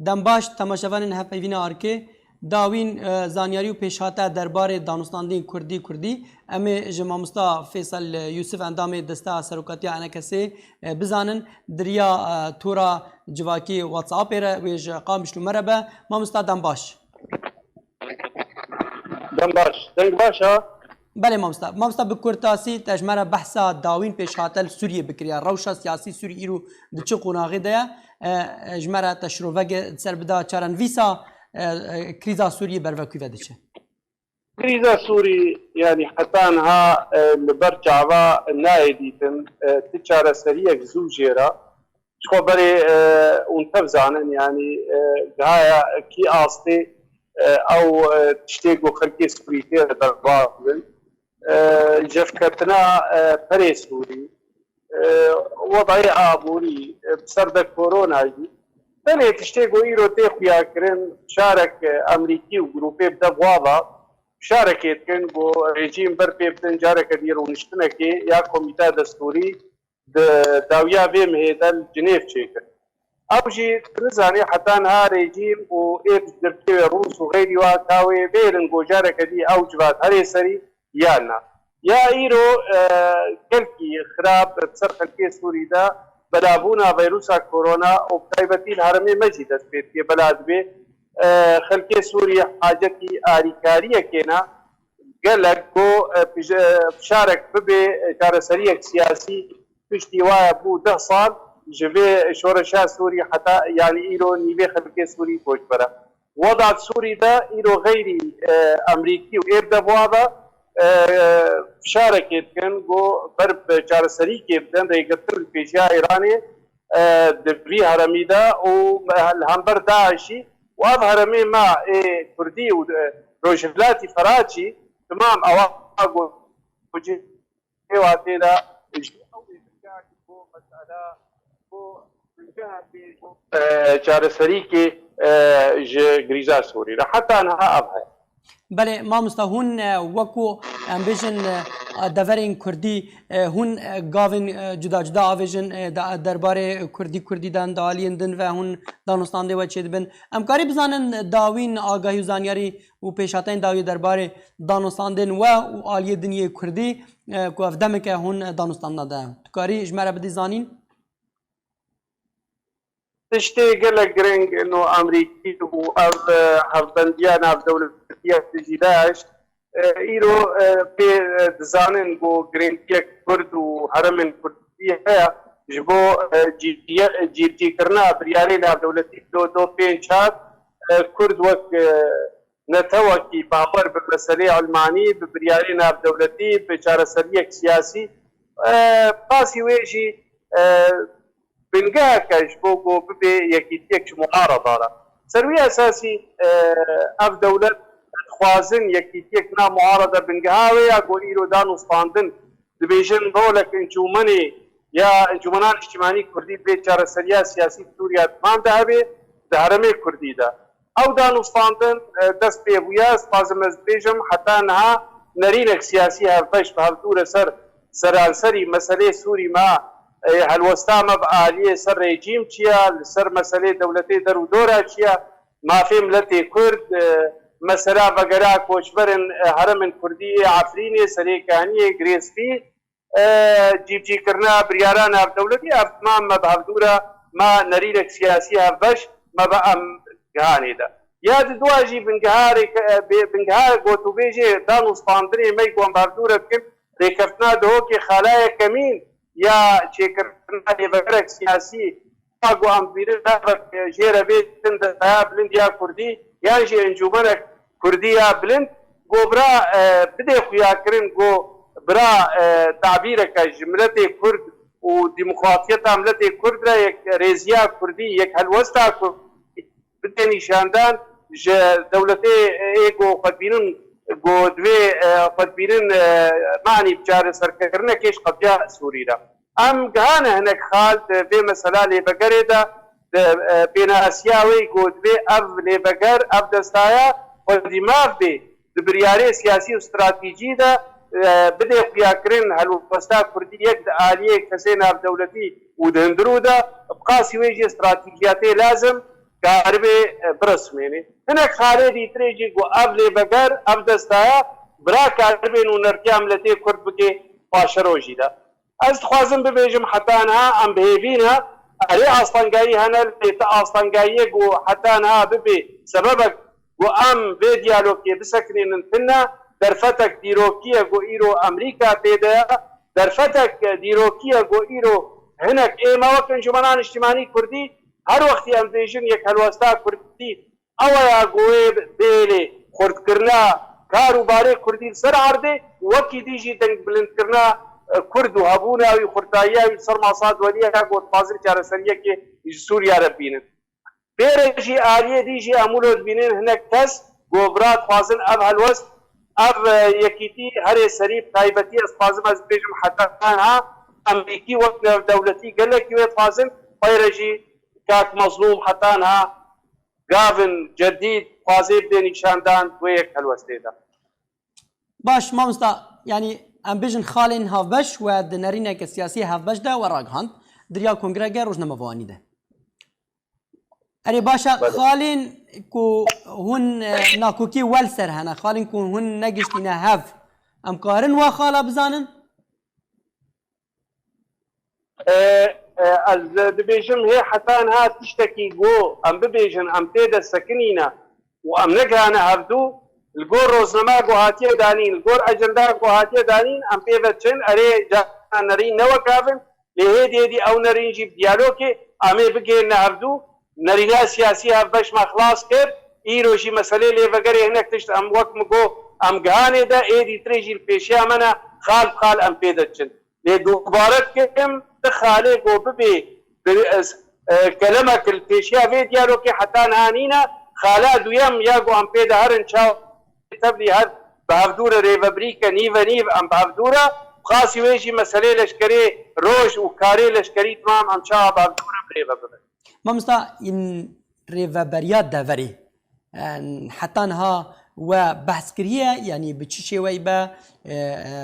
دەمباش تەماشەوانên hevpeyvîna arkê dawîn zanyarî û pêşhate derbarê danûstandiyên Kurdî em ê ji mamosta Fêsal Yusuf endamê desteya seroketiya Enekesê bizanin diriya tora civakî WhatsAppê re wê ji qamişlû me re be mamosta Dembaş. Deng başa Belê mamosta. Mamosta bi kurtasî te ji me re behsa dawîn pêşhatel Sûriyê bikiriya. Rewşa siyasî Sûrî îro di çi qonaxê de ye ji me re te şiroveke ser bida çarenivîsa krîza Sûriyê bervekû ve diçe. Krîza Sûrî yani hetanha li ber çava nayê dîtin ti çareseriyek zû jêra ji xwe berê hûn tev zanin yani gihaya kî astê ew tiştê ku xelkê Sûrî tê derbar bin jevketina perê Sûrî wedayê aborî bi ser de koronayî belê tiştê ku îro tê xuyakirin şarek Emerîkî û grûpê bide wava şarekê dikin ku rejîm ber pê bidin careke dî rûniştinekê ya Komîteya Destûrî di dawiya vê mihêdel Cinêv çêkir. Ew jî nizanî hetanha rejîm û ê Tirkiye Rûs û xêrî wa kawê bêrin ku careke dî ew civat herê serî yan na. Ya îro gelkî xirab bi ser xelkê Sûrî de belabûna vîrusa korona û taybetî li herêmê me jî dest pê dike bela dibe xelkê Sûrî hacetî alîkariyekê ne gelek ku fişarek bibe çareseriyek siyasî piştî waya bû 10 sal ji vê şoreşa Sûrî heta yani îro nîvê xelkê Sûrî koçbere. Weda Sûrî de îro xeyrî Emerîkî û êv de wada fişarekê dikin ku ber bi çareserîkê bidin rêgirtin li pêşiya Îranê di vî heremî de û li hember Daişî û ev heremê me ê Kurdî û Rojhilatî Feraçî timam ewa gocî êwa tê de çareserîkê ji grîza Sûrî re heta niha ev heye. Belê mamosta hûn wekû em bêjin deverên Kurdî hûn gavên cuda cuda avêjin derbarê Kurdî den aliyên din ve hûn danûstandê we çê dibin. Em karî bizanin dawîn agahî û zanyarî û pêşhateyên dawî derbarê danûstandên we û aliyê diniyê Kurdî ku ev demeke hûn danûstanda de. Tu karî ji me re bidî zanîn? Tiştê gelek giring no Emerîkî û ev hevbendiya navdewletiya dijî Daeş îro pê dizanin ku girêngiyek Kurd û heremên Kurdî heye ji bo cîrcîkirina biryarê navdewletî do 2-4 Kurd wek netewekî bawer bi meselê Elmanî bi biryarê navdewletî bi çareseriyek siyasî pasî wê jî bingeheke ji bo ku bibe yekîtiyek ji muharada re. Serwî esasî ev dewlet dixwazin yekîtiyek na muharada bingeha wê ya ku îro danûstandin dibêjin rolek encûmenê ya encûmenan îctimaî Kurdî bê çareseriya siyasî Sûriya tamam de hebe di herêmê Kurdî de. Ew danûstandin dest pê bûye spazim ez dibêjim heta niha nerînek siyasî hevbeş bi hevdûre ser seranserî meselê Sûrî me helwesta me bi aliyê ser rejîm çiye li ser meselê dewletê der û dora çiye mafê milletê Kurd mesela vegera koçberên heremên Kurdî Efrînê Serêkaniyê Girêspî cîvcîkirina biryara navdewletî ev timam me bi hevdûre me nerînek siyasî hevbeş me bi em gihanê de. Ya di dua jî bingeha gotûbêjê danûstandinê me ku em bi hevdûre bikin rêkeftina di hokê xalayek kemîn ya çêkirina lêvegerek siyasî ku em bîrin jêre vê din destaya bilind ya Kurdî yan jî encûmenek Kurdî ya bilind got bira bidê xuyakirin got bira tabîreke ji milletê Kurd û demokratiyeta milletê Kurd re yek rêziya Kurdî yek helwesta Kurdî bidê nîşandan ji dewletê ê got xwedbînin got divê xwedbînin manî çareserkirinekê ji qetiya Sûrî re. Em gihane hinek xal di vê mesela lêvegerê de pênasiya wê got divê ev lêveger ev destaya xwedî mav bê di biryarê siyasî û stratîjî de bidê xuyakirin helwesta Kurdî yek di aliyê kesê navdewletî û di hundirû de bi qasî wê jî stratîjiyatê lazim كاربي برسميني هناك خالدي تريجي قو أبلي بقر أبدستايا برا كاربي نونركي عملتي كرد بكي باشروجي دا أستخوازم ببيجم حتى أنها أم بهيبينها أري أصلا جاي هنا أصلا جاي قو حتى أنها ببي سببك قو أم بيديالوكي بسكنين انتنا درفتك ديروكيا قو إيرو أمريكا تيدا درفتك ديروكيا قو إيرو هناك إيه ما وقت انجمنان اجتماعي كردي هر وقت ام بيجن يك هلوستا كردي او يا قوي بيلي خرد كرنا كاروباري كردي سر عرضي وكي ديجي دنگ بلند كرنا كرد وهبونا وخرطايا وصر مصاد وليا قوت فاضل جار سريه كي سوريا ربينن بيرجي آلية ديجي امولود بينن هناك تس قوبرات فاضل اب هلوس اب يكيتي هري سريب تايبتي اسفازم از بيجم حتى ها امريكي وقت دولتي قال لك فاضل بيرجي كاك مظلوم حتى انها قافن جديد فازيب دي نشاندان ويك هالوستيدا باش مامستا يعني ام بيجن خالين هافبش و دنرينك السياسي هافبش دا وراغهاند دريا كونغريغا روزنامه فواني ده اري باشا خالين كو هن ناكوكي والسر هنا خالين كو هن نجشتينا هاف ام قارن وخالا بزانن از دبيجم هي حتى انها تشتكي جو ام ببيجن ام تيدا سكنينا وام نقرانا هبدو الجور روزنما جو هاتيه دانين الجور اجندا جو هاتيه دانين ام بيفتشن اري جا نرين نوا كافن لهي دي او نرين جيب ديالوكي امي بقينا هبدو نرينا سياسي هبش ما خلاص كر ايروشي مسألة لي بقري هناك تشت ام وقت مجو ام قهاني دا ايدي تريجي البيشيا منا خال ام بيدتشن لدوبارت كم تخالي قو ببي كلامك البيشيا في ديالوكي حتى نهانينا خالا دويم ياقو ام بيدا هرن شاو تبلي هر بهفدورة ريفابريكا نيف ام بهفدورة خاصي ويجي مسألة لشكري روش وكاري لشكري تمام ام شاو بهفدورة بريفابريكا مامستا ان ريفابريات دافري حتى انها وبحث كريه يعني بتشي ويبا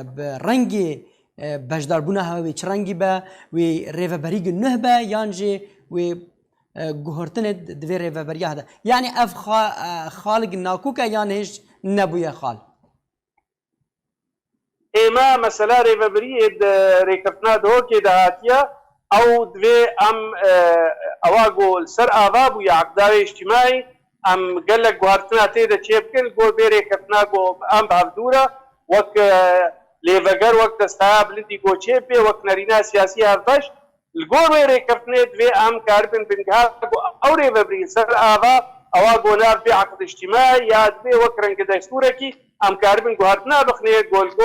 برنجي بجدار بونا هوا ويشرنجي با وريفا بريق النهبة يانجي و جهرتند دوي ريفا بريا هذا يعني اف خالق ناكوكا يانهش نبويا خال اما مثلا ريفا بريد ريكفتنا دوكي دهاتيا او دوي ام اواغو السر اباب ويا عقداوي اجتماعي ام قال لك جهرتنا تيدا تشيبكن جو بيريكفتنا جو ام بهفدورة وك ليفجر وقت استعاب لدي قوتشي بي وقت نرينا سياسي هربش الجور ويري كفتنيت في ام كاربن بنجها او ريفابري سر آبا او قولار بي عقد اجتماعي ياد بي وكرنك دستوركي ام كاربن قهرتنا بخنية جور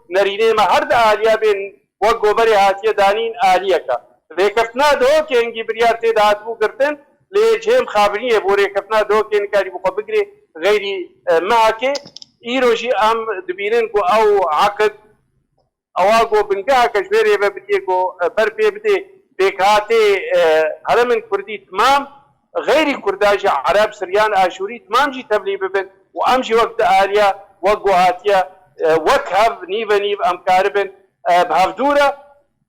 نريني ما هرد آلية بين وقو بري هاتية دانين آلية كا ريكفتنا دو كي انجي بريار تيد هاتبو کرتن لجهم خابرية بو ريكفتنا دو كي انكاري بو بقري غيري معكي ايروشي ام دبينن كو او عقد اواغو بنجا كشميري ببديكو بربي بدي بكاتي هرمن كردي تمام غيري كرداج عرب سريان اشوري تمام جي تبلي ببن وامشي وقت آليا وقو هاتيا وكهب نيف ام كاربن بهفدورة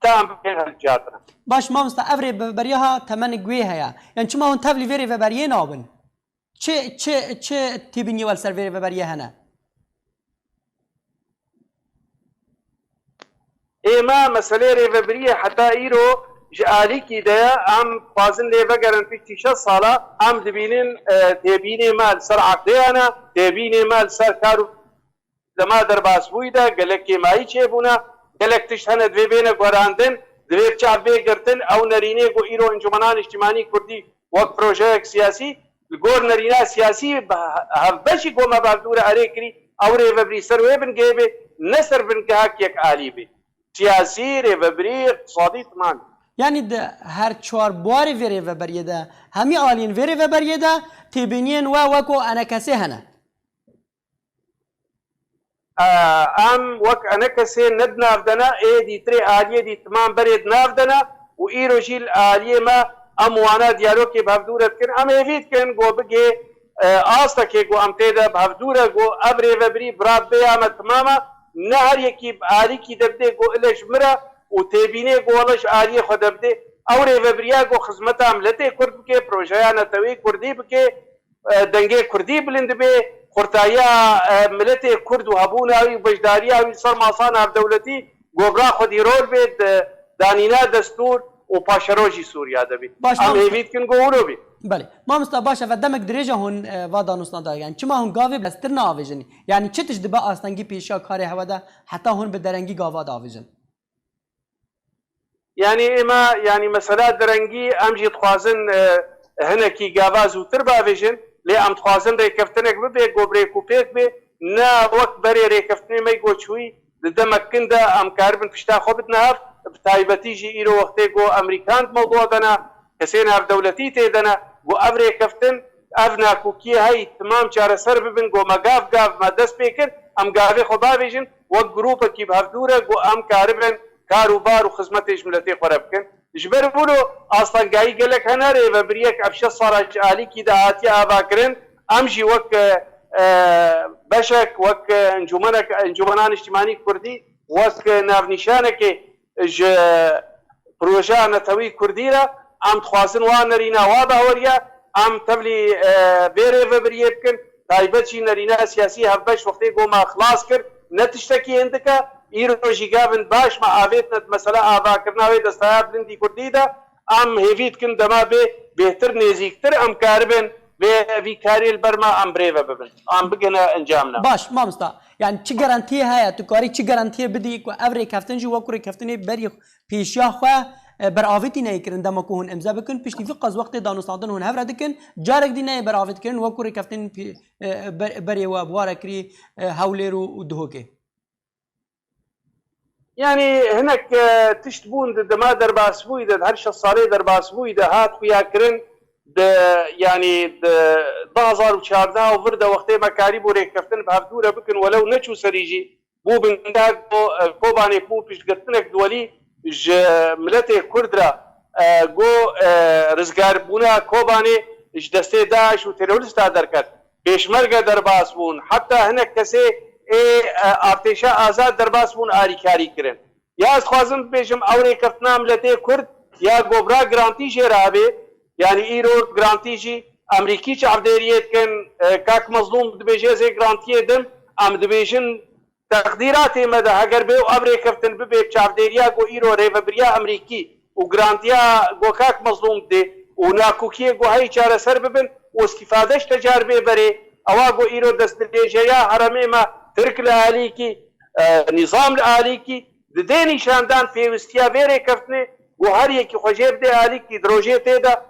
تام بين الجاتنا باش ما مستا افري بريها تمن قويها يعني شما هون تبلي فيري فبريه نابن چه تبيني والسر فيري فبريه هنا اما مسألة ريفابرية حتى ايرو جالي كده ام فازن ليفا جرانتي 6 سالة ام دبينين تبيني مال سر عقديانا تبيني مال سر كارو لما درباس بويدا قالك ماي چيبونا قالك تشهن دوي بينا قراندن دوي بچاب بي قرتن او نريني قو ايرو انجمنان اجتماعي كردي وقت پروژيك سياسي الگور نرينا سياسي هفبشي قو مبادورة اريكري او ريفابري سر ويبن جيبه نسر بن كهاك يك آلي بي سياسي ريفابري اقتصادي تمام يعني ده هر چوار بواري في ريفابري ده همي آلين في ريفابري ده تبينين وكو انا كسي هنا ام وك انا كسي ند نافدنا اي دي تري آلية دي تمام بريد نافدنا و ايروشي الآلية ما ام وانا ديالوكي بهفدورة كن ام ايفيد كن گو بگي آستا كي گو ام تيدا بهفدورة گو اب ريفابري براب بياما تماما نهر يكي بآلي كي دبده گو إلش مرا وتبيني قولش آلية خدبدي أو ريفبريا قو خدمتها ملتي كرد بكي بروجيانا توي كردي بكي دنگي كردي بلند بي خورتايا ملتي كرد وهبونا وبجداريا وصار مصانع دولتي قوبرا خدي رول بيت دانينا دستور وباشروجي سوريا دبي ام هيفيت كن قولو بي بله ما مستباشه و دمك دريجه هون وادا نوسنادا يعني چما هون گاوي بسترنا اويجن يعني چتش دبا استنگي پیشا کار هوادا حتى هون بدرنگي گاوا داويجن يعني اما يعني مثلا درنگي امجي تخوازن هنكي غاواز وتربا فيجن لي ام تخوازن ريكفتنك بي گوبري كوبيك بي نا وقت بري ريكفتني ما يگوچوي دمكندا ام كاربن فشتا خوبتنا بتايبتي جي ايرو وقتي جو امريكان موضوع دنا كسينا بدولتي تيدنا و افري كفتن افنا كوكي هاي تمام چاره سر ببن گو مگاف گاف ما دست بكر ام گاوي خدا بيجن و جروب كي بهدوره گو ام كاربن كاروبار وخدمتش ملتي قربكن جبر بولو اصلا جاي قالك هنا ريبه بريك ابش صارج الي كي دعاتي اباكرن امشي وك بشك وك انجمنان اجتماعي كردي وك نافنشانك ج بروجا نتوي كرديرا ام تخوازن وانرينا واباوريا ام تبلي بيري بريبكن تايبتشي نرينا سياسي هبش وقتي قوما خلاص كر نتشتكي عندك ايروجي قابن باش ما ابيتنا مثلا ابا كرنا وي دستاب لندي كرديدا ام هيفيت كن دما بي بهتر نزيكتر ام كاربن في كاري البرما ام بريفا ببن ام بقنا انجامنا باش ما مستا يعني چی گارانتی هيا تو کاری چی گارانتی بدی کو افری کفتن جو وکری کفتنی بری پیشا خو براویتی نه کرن دما کو هون امضا بکن پشتی فی قز وقت دانو سادن هون هفر دکن جارک دی نه براویت کرن وکری کفتن بری و ابوار کری هاولرو دهوکه يعني هناك تشتبون دما درباسبوي ده هرش الصالي درباسبوي ده هات ويا كرن ده يعني ده 2014 وفرده وقتي مكاريب وريكفتن بهبدوره بكن ولو نشو سريجي بو بنداق كوباني بو بيش قرتنك دولي ج ملتي كردرا جو رزقار بونا كوباني ج دستي داعش وتيروريستا دركت بيشمرقه درباسبون حتى هناك كسي ارتشا آزاد درباس بون آریکاری کرن یا از خوازم بيجم اوري كفتنا ملتي كرد يا گوبرا گرانتي جي رابي يعني ايرو گرانتي جي امريكي چ عبدريت كن كاك مظلوم دبيجي زي گرانتي دم ام دبيجن تقديرات مدى اگر بيو اوري كفتن ببي چ عبدريا گو ايرو ريفبريا امريكي و گرانتيا گو كاك مظلوم دي و ناكوكي گو هاي چاره سر ببن و استفادهش تجاربه بري اواغو ايرو دست ديجيا حرمي ما ترك الآليكي نظام الآليكي دديني شاندان في وستيا بيري كفتني وهر يكي خجيب دي آليكي دروجي تيدا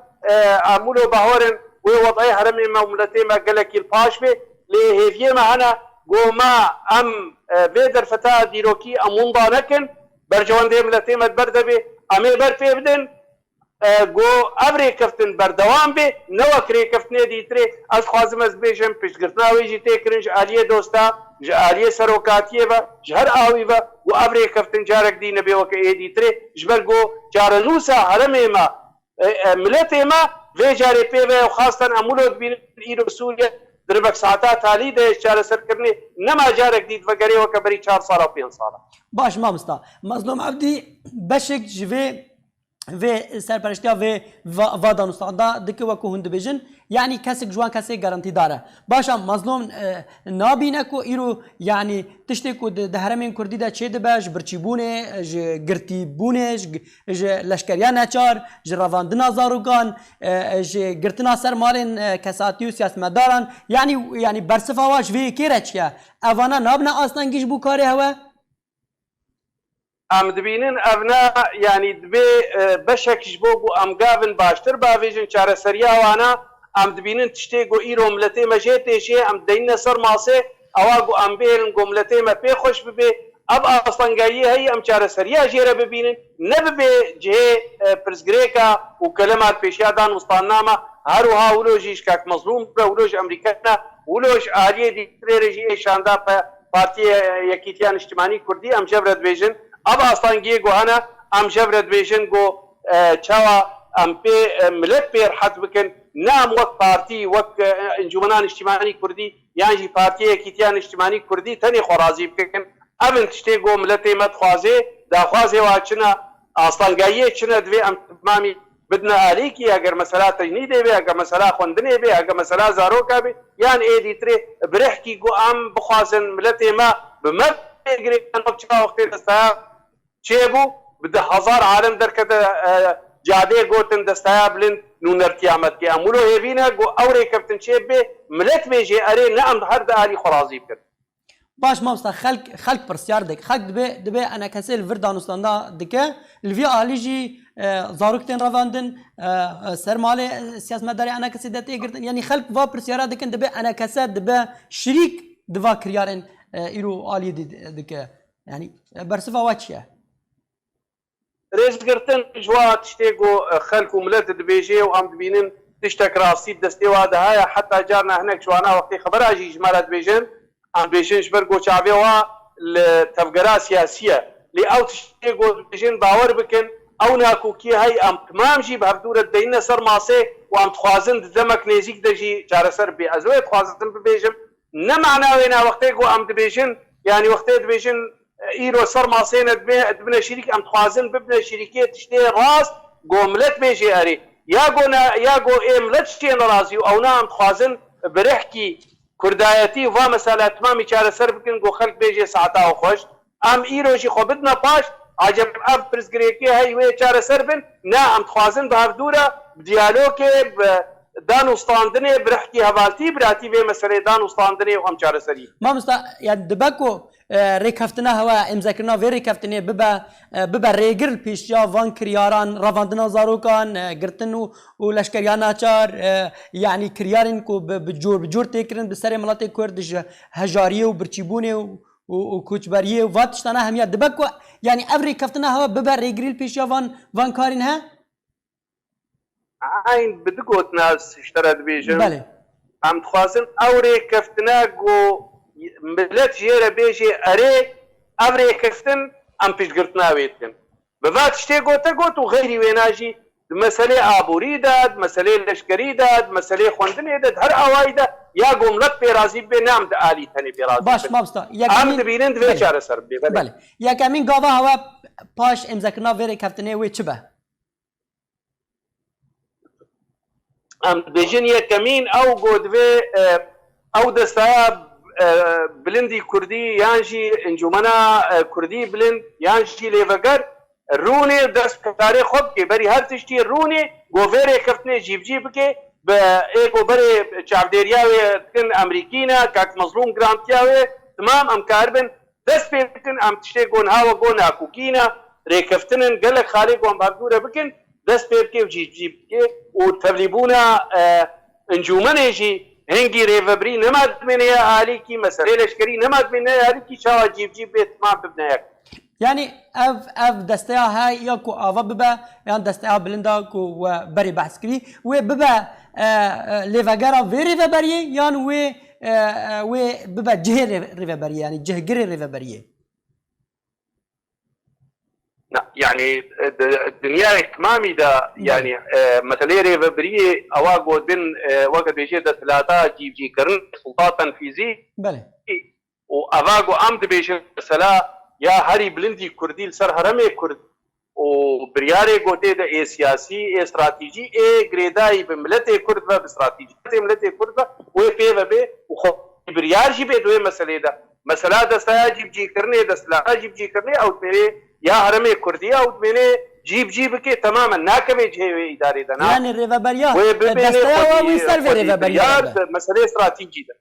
عمولو بهورن ووضعي حرمي ما ملتي ما قلقي الباش بي لهيفيه معنا قوما ام بيدر فتاة ديروكي امون دانكن برجوان دي ملتي ما تبرد بي امي برفي بدن گو ابری کفتن بردوام به نوکری کفتنی دیتری از خوازم از بیشم پیشگرتناوی جی تکرنج آلیه دوستا ج آلیه سروکاتیه و جهر آوی و ابری کفتن جارک دی نبی وک ای دیتری جبر گو جارنوسا حرمه ما ملت ما و جاری پی و خاصتا امولود بین ایرو سوریا دربک ساعتا تالی ده چاره سر کرنی نما جارک دید و گری وک بری 4 سال و 5 سال باش ما مستا مظلوم عبدی بشک جوی و سرپرشتیا و وادان استادا دکی وکو هند بیجن یعنی کسی جوان کسی گارانتی داره باشم مظلوم نابینه کو ایرو یعنی تشتی کو ده هرمین کردی ده چه دبش برچیبونه ج گرتیبونه ج لشکریان نچار ج رواندنا زاروگان ج گرتنا سرمارن کساتی و سیاستمداران یعنی برصفاواش وی کیرچیا اوانا نابنا اصلا گیش بو کاری هوا ام دبینن ابنا يعني دبي بشك جبوغو ام قابن باشتر بافيجن چاره سريا وانا ام دبینن تشتيگو ايرو ملتي مجيتي شي ام دين سر ماسه اواغو ام بيرن گو ملتي ما بي خوش ببي اب اصلا جاي هي ام چاره سريا جيره ببینن نبي جه برزگريكا وكلمات بيشيادان وسطانامه هروها ولوجيش كاك مظلوم ولوج امريكانا ولوج آليه دي ريجي شاندا بارتي يكيتيان اجتماعي كردي ام جبرت بيجن اب اصلا گو هنا ام جبرت بيجن گو چاوا ام بي ملت بير حد بكن نام وقت بارتي وقت انجمنان اجتماعي كردي يعني بارتي يكيتيان اجتماعي كردي تاني خرازي بكن ئەڤن شتێک ملەتێ مەدخوازێ داخوازێ واچنە ئاستانگاییە چنە دوێ ئەم تمامی بدنە ئالیکی ئەگەر مەسەلا تەجنی دەبێ ئەگە مەسەلا خوێندنێ بێ ئەگە مەسەلا زارۆکا بێ یان ئێدیترێ برحکی گۆ ئەم بخوازن ملەتێ ما بمەد وەختێ دەستایا چێ بوو بدە هەزار عالم دەرکەدە جادێ گۆتن دەستایا بلند نونەرتیامەتکی ئەمولۆ هێبینە گۆ ئەوڕێ کەفتن چێ بێ ملەت بێژێ ئەرێ نە ئەم هەردە ئالی خۆڕازی بکرد باش مامستا خلق پرسیار دک خلق دبه انا کسی الور دانستاندا دکه الوی آلیجی زاروکتن رواندن سرمال سیاستمداری انا کسی دتی گردن یعنی خلق وا پرسیارا دکن دبه انا کسی دبه شریک دوا کریارن ایرو آلی دکه yani برسفا واچیه رێزگرتن جوا تشتێک و خەلک و ملەت دبێژێ و ئەم دبینن تشتێک ڕاستی دەستێوا دەهایە حتا جارنا هەنێک جوانە وەختی خەبەراژی ژمارە دبێژن ئەم بێژنش بەر گۆچاوێەوە لە تەفگەرا سیاسیە لێ ئەو تشتێک گۆ دبێژن باوەڕ بکەن ئەو ناکوکی هەی ئەم تمامژی بە هەفتورە دەینە سەر ماسێ و ئەم تخوازن دەمەک نێزیک دەژی چارەسەر بێ ئەزۆی تخوازن ببێژم نەمعناوێ ناوەختێک و ئەم دبێژن یعنی وەختێ دبێژن ئیرۆ سەر ماسێنە دبنە شیریک ئەم تخوازن ببنە شیریکێ تشتێ ڕاست گۆملەت بێژێ ئەرێ یا گۆ ئێملەت شتێن ڕازی و ئەو نا ئەم تخوازن برحکی کوردایەتی وا مەسەلا تمامی چارەسەر بکن گۆ خەلک بێژێ ساعتاوە خۆش ئەم ئیرۆژی خۆ بدنە پاش عجب ئەف پرسگرێکی هەی وێ چارەسەر بن نا ئەم تخوازن بە هەردوورە دیالۆکێ دانوستاندنێ برحکی هەڤالتی براتی بێ مەسەلەی دانوستاندنێ و ئەم چارەسەری مامستا yani dibeko rêkeftina hewa emzekirina vê rêkeftinê bibe rêgir pêşiya van kiryaran ravandina zarokan girtin û leşkeriya naçar yani kiryarên ku bi cor têkirin bi serê miletê Kurd ji hejariyê û birçîbûnê û koçberiyê va tiştana hemiya dibe ku yani ev rêkeftina hewa bibe rêgirî pêşiya van karên he عین بدگوتنا شترا دبێژم belê ئەم دخوازن ئەو رێکەفتنە گۆ ملەت ژێرە بێژێ ئەرێ ئەو رێکەفتن ئەم پشتگرتناوێتکن بڤات شتێک گۆتە گۆت و غەیری وێناژی مەسەلەی ئابووری داد مەسەلەی لەشکەری داد مەسەلەی خوێندنێ داد هەر ئەوایدا یا گۆملەت پێرازی بێ نام دە ئالی تەنێ پێرازی باش مامستا ئەم دەبینن دوێ چارەسەر بێ belê yekemîn gava hewa paş emzekirina vê rêkeftinê wê çi be ئەم دەژین یەکەمین ئەو گۆ دوێ ئەو دەستایە بلندی کوردی یانژی ئەنجومەنا کوردی بلند یانژی لێڤەگەر ڕوونێ دەستکارێ خۆ بکێ بەری هەر تشتی ڕوونێ گۆڤێرێ کەفتنێ جیبجی بکێ بە ئێگۆ بەرێ چاودێریاوێ بکن ئەمریکینە کاک مەزلوم گرانتیاوێ تمام ئەم کار بن دەست پێ بکن ئەم تشتێک گۆنهاوە گۆ ناکوکینە رێکەفتنن گەلک خاڵێ گۆن باردوورە بکن دەست پێ بکێ و جیبجی بکێ و تەبلیبوونە ئەنجومەنێژی هەنگی رێڤەبری نەمادمێنەیە ئالیکی مەسەلەی لەشکەری نەمادمێنەیە ئالیکی چاوا جیبجی بێت تمام ببنەیەک yani ev desteya hay ya ku ava bibe yan desteya bilinda ku berê behs kirî wê bibe lêvegera vê rêveberiyê yan wê bibe cihê rêveberiyê yani cihgirê rêveberiyê يعني الدنيا تمامي دا يعني مثلا ريفبري اوا غودن وقت بيجي دا ثلاثه جي كرن سلطات تنفيذي بله واغاغو امد بيجي مثلا يا هري بلندي كردي سر هرمي كرد وبرياري غوتي دا اي سياسي اي استراتيجي اي غريداي بملتي كرد باستراتيجي ملتي كرد وي في بي وخو بريار جي بي دوي مساله دا مساله دا ساجيب جي كرني دا سلا جيب جي كرني او تري یا هرمê Kurdiya û dibêne cîb cî bike temamen nakeve cihê îdarê de yani rêveberiya wê desteya wî ser vê rêveberiya meselê stratîjî de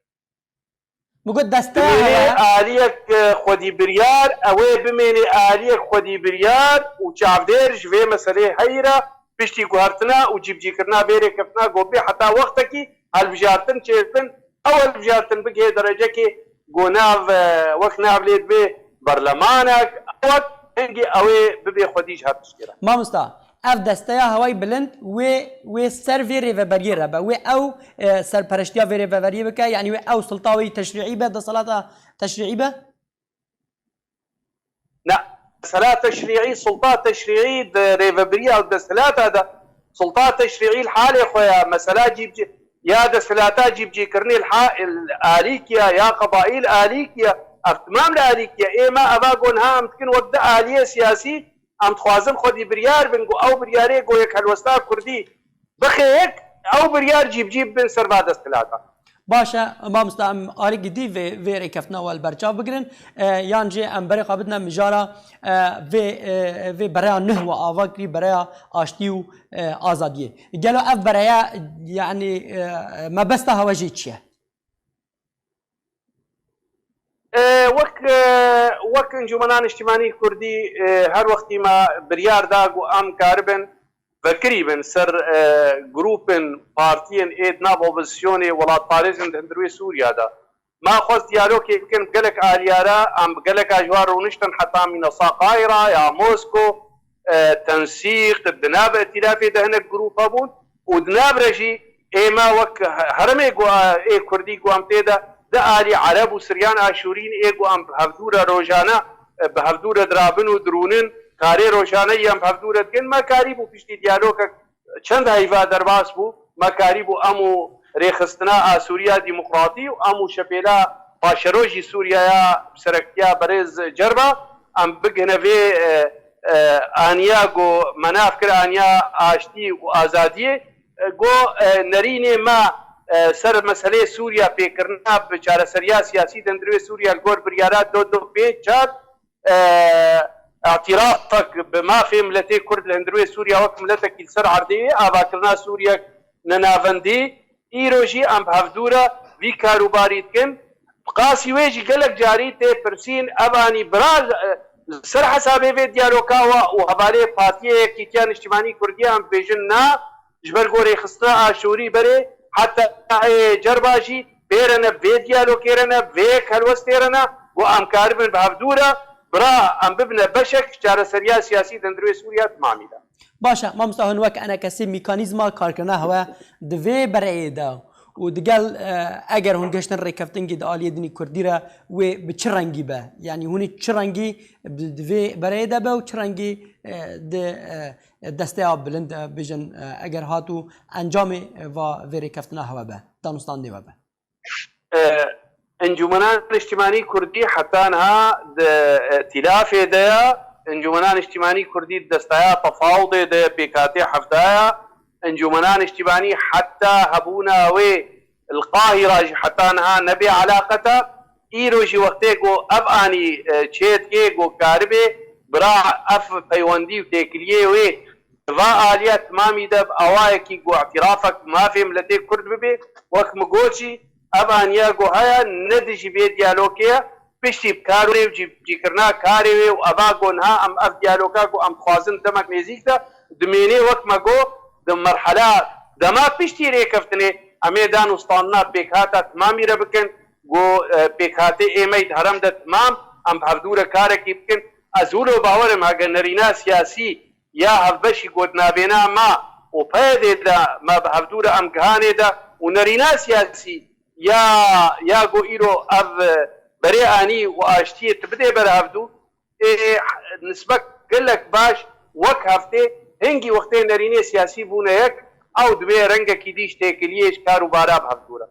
bigot desteya aliyek xwedî biryar ew ê bimêne aliyek xwedî biryar û çavdêr ji vê meselê heyra piştî guhartina û cîbcîkirina vê rêkeftina gobê heta wextekî helbijartin çêbin ew helbijartin bike derecekê gonav wek nav lê dibê berlemanek wek هنگی اوی ببی خودیش هر تشکیره مامستا اف دستیا هوای بلند و سر وی ریوبریه ربه و او سر پرشتیا وی ریوبریه بکه یعنی و او سلطاوی تشریعی به ده صلاة تشریعی به لا صلاة تشريعي سلطات تشريعي ريفبرية او دستلات هذا سلطات تشريعي الحالي خويا مسألة جيب يا دستلاتات جيب جي كرني الآليكيا يا قبائل آليكيا افتمام لآلیکیه ایما ابا گونها ام تکن وقت آلیه سیاسی ام تخوازن خودی بریار بنگو او بریاره گو یک هلوستا کردی بخیک او بریار جیب بن سرباد استلاتا باشه ما مستعم آری گدی و رکفتنا و البرچاو بگرن یان جه ام برای قابلنا مجارا و برای نه و آواکری برای آشتی و آزادیه گلو اف برای یعنی ما بسته هواجی چیه؟ وەک انجومەنان نیشتیمانی کوردی هەر وەختی ما بریار داگ و ئەم کاربن بەکری بن سەر گروپن پارتیên ئێد ناو ئۆپۆزیسیۆنê وڵاتپارێزن هەندروێ سووریادا ما خۆست دیالۆکێ بکەن gelek ئالیارە ئەم gelek ئاژوا ڕۆنیشتن حتا مینەسا قایرا یا مۆسکۆ تەنسیق دناب ئەتیلافێ دە هەنێک گروپە بوون و دنابرەژی ئێمە وەک هەرمێ کوردی گوام تێدا ده آلی عرب و سریان آشورین ایگو ام هفدور روشانه به هفدور درابن و درونن کاری روشانه یم هفدور دکن ما کاری بو پشتی دیالوگ چند هیوا درباس بو ما کاری بو امو ریخستنا سوریا دیموکراتی و امو شپیلا پاشروجی سوریا سرکتیا برز جربا ام بگنه وی آنیا گو مناف کر آنیا آشتی و آزادیه گو نرینه ما سر مسئله سوریا پیکرنا بچاره سریا سیاسی دندروی سوریا گور بریارات دو پیچ چاد اعترافك بما في ملتي كرد الهندروي سوريا وك ملتك السر عردي اباكرنا سوريا ننافندي ايروجي ام بهفدورا في كاروباريتكن قاسي ويجي قالك جاري تي برسين اباني براز سر حسابي في ديالوكا وهبالي بارتيه كيتيان اجتماعي كرديه ام بيجنا جبر غوري خصنا اشوري بري حتى جرباجي بيرنا في ديالوكيرنا في كالوستيرنا وام كاربن بهفدورا برا ام ببنى بشك جار سريا سياسي دندروي سوريا تمامي دا باشه ما مستهون وك انا كسي ميكانيزما كاركنا هوا دوي بريدا ودقال اگر هون گشتن ريكفتنگي د آليه دني كرديرا و بچرنگي به يعني هوني چرنگي دوي بريدا به و چرنگي د دسته بلند بجن اگر هاتو انجام و ريكفتنا هوا به دانستان دي به انجمنان اجتماعي كردي حتى انها ائتلاف ده انجمنان اجتماعي كردي دستايا تفاوض ده بيكاتي حفتايا انجمنان اجتماعي حتى هبونا و القاهرة حتى انها نبي علاقته ايروجي وقتيكو اباني تشيت كيكو كاربي برا اف بيوندي وتيكليه و فا اليات مامي دب اوايكي جو اعترافك ما في ملتي كرد ببي وك مقوشي ابانيا جو هيا ندجي بي ديالوكيا بشتي بكاري وجي كرنا كاري وابا جونها ام اف ديالوكا جو ام خوازن دمك نزيكتا دميني وك ما جو دم مرحله دما بشتي ريكفتني اميدان وسطاننا بيكاتا تمامي ربكن جو بيكاتي ايمي هرم ده تمام ام بهدوره كارك يمكن ازولو باورم هاگه نرينا سياسي يا هفبشي قدنا بينا ما وبهذه دا ما بهدوره ام كهانه دا ونرينا سياسي يا جو ايرو اف برياني واشتي تبدي برهفدو نسبك قلك باش وك هفته هنگي وقتين نريني سياسي بونيك او دبي رنگه كيديش تيكليش كارو بارا بهدوره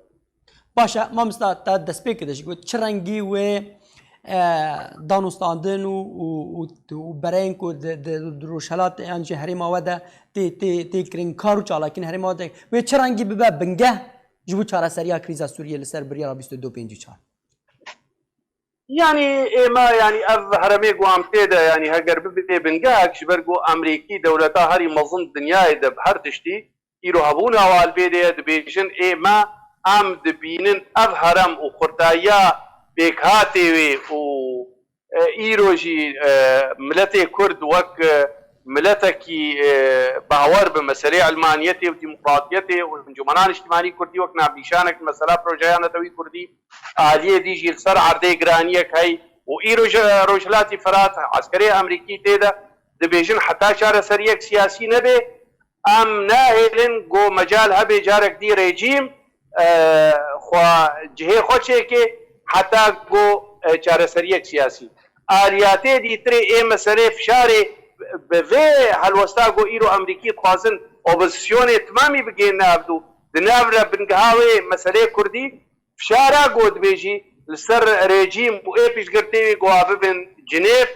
باشه ما مستا تا دسپیک داشت گفت چرنگی و دانستاندن و برای کو دروشالات انجی هریم آوده تی کرین کارو چالاکین هریم آوده و چرنگی ببه بنگه جبو چاره سریا کریزا سوریه لسر بریا 2254 يعني ما يعني اف هرمي قوام تيدا يعني هاجر ببدي بنجاك شبرقو امريكي دولتا هاري مظن الدنيا دب هرتشتي يرو هبونا والبيدي دبيشن ما ام دبينن اف هرم وخرطايا بيكهاتي و ايروجي ملتي كرد وك ملتكي باور بمساريع علمانيتي وديمقراطيتي وانجمنان اجتماعي كردي وك نابيشانك مسألة بروجيانا توي كردي آلية ديجي السر عردي جرانيك هاي وإيروج روجلاتي فرات عسكري أمريكي تيدا دبيجن حتى شار سريك سياسي نبي أم ناهلن جو مجال هبي جارك دي ريجيم خوا جهي خوشيكي حتى جو شار سريك سياسي آلياتي دي تري اي مسألة فشاري بفي هالوستاغو ايرو امريكي تخازن اوبوزيسيوني تمامي بگين نابدو دنابرا بنگهاوي مسألة كردي فشارا قود بيجي لسر ريجيم وإيبيش قرتي قوافي بن جنيف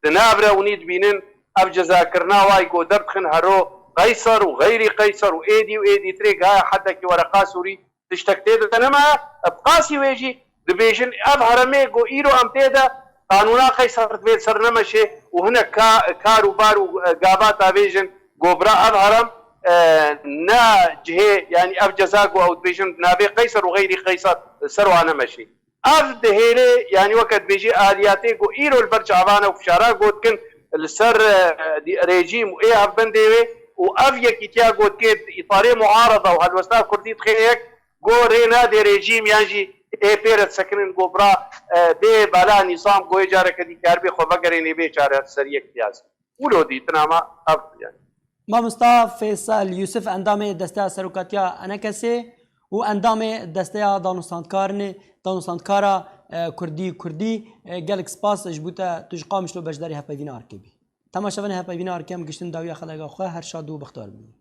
تنابرة ونيد بينن أف جزاكرنا واي قو دبخن هرو قيصر وغيري قيصر وإيدي تريق هاي حتى كي ورقا سوري تشتكتيد تنما بقاسي ويجي دبيجن أف هرمي قو إيرو أمتيدا قانونا قيصر تبيت سرنمشي وهنا كارو بارو قابات أبيجن قوبرا أف هرم نا جهه يعني اف جزاكو او دبيجن نابي قيصر وغيري قيصر سروانا مشي اف دهيري يعني وقت بيجي الياتي قو ايرو البرجعبانه وفشارا قوت كن السر ريجيم وايه اف بنديوي واف يكيتيا قوت كيد اطاري معارضه وهالوستا كردي تخيك قو رينا دي ريجيم يانجي ايه بيرت سكنن قبرا دي بالا نظام قوي جارك دي كاربي خو بقريني بي چاره سريه اكتياز ولو دي تناما اف يعني مامۆستا فێسەل یوسف ئەندامێ دەستەیە سەرۆکاتیا ئەنەکەسێ و ئەندامێ دەستەیە دانوستاندکارنێ دانوستاندکارە کوردی gelek spas ji bo te tu ji qamişlo beşdarî hepevîna arkê bî. Temaşevenê hepevîna arkêm giştin dawiya xeleka xwe her şad û bixtar bî.